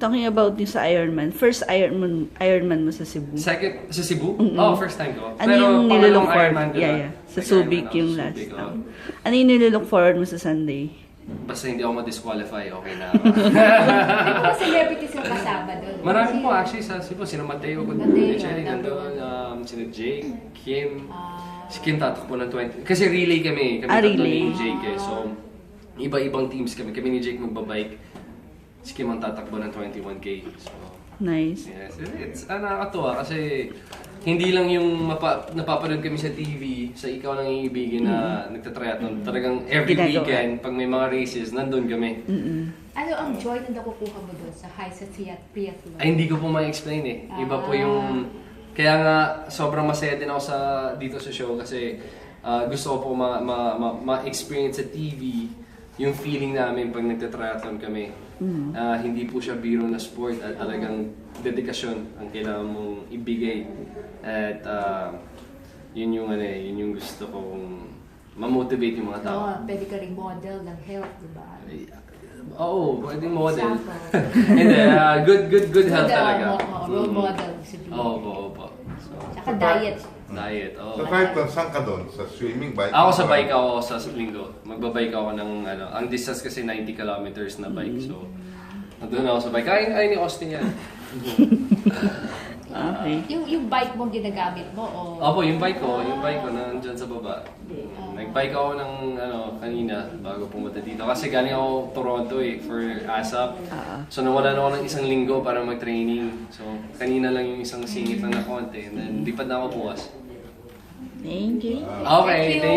talking about yung sa Ironman, first Ironman mo sa Cebu. Second, sa Cebu? Oo, first time ko. Ano Pero yung pangalawang nilook forward? Ironman ko na. Yeah. Sa Subic Nag-Ironman yung ako sa last Subic, oo. time. Ano yung nilook forward mo sa Sunday? Basta hindi ako ma-disqualify, okay na ako. May mga celebrities yung kasama doon. Marami po actually sa Cebu. Sino Mateo, Cherry nandun, sino Jake, Kim. Si Kim tatakbo ng 20. Kasi relay kami. Kami tatlo Relay. ni Jake eh. So, iba-ibang teams kami. Kami ni Jake magbabike. Si Kim ang tatakbo ng 21K. So, Nice. yes. It's nakakatuwa kasi hindi lang yung napapanood kami sa TV, sa Ikaw Lang Iibigin na nagtatriathlon. Talagang every Ginagawa. weekend, pag may mga races, nandun kami. Ano ang joy na nakukuha mo doon sa high sa triathlon? Ay, hindi ko po ma-explain eh. Iba po yung... Kaya nga, sobrang masaya din ako dito sa show kasi gusto ko po ma-experience sa TV yung feeling namin pag nagtatriathlon kami. Hindi po siya biro na sport at talagang dedikasyon ang kailangan mong ibigay. At yun yung gusto kong ma-motivate yung mga tao. Oo, pwede ka rin model ng health, di ba? Oo, pwedeng model. Example. Hindi, good health talaga. Role model si B. Opo. So, Tsaka diet. diet, oo. Sa triathlon, saan ka doon? Sa swimming, bike? Ako sa bike ako sa linggo. Magbabike ako ng ang distance kasi 90 kilometers na bike. So, nandun ako sa bike. Ay ni Austin yan. Okay. Yung bike mo ginagamit mo o... Opo, yung bike ko nandyan sa baba. Nagbike ako ng kanina bago pumunta dito. Kasi galing ako Toronto for ASAP. So nawala na ako ng isang linggo para mag-training. So kanina lang yung isang singit lang na konti. And then lipad na ako bukas. Thank you. Okay, thank you.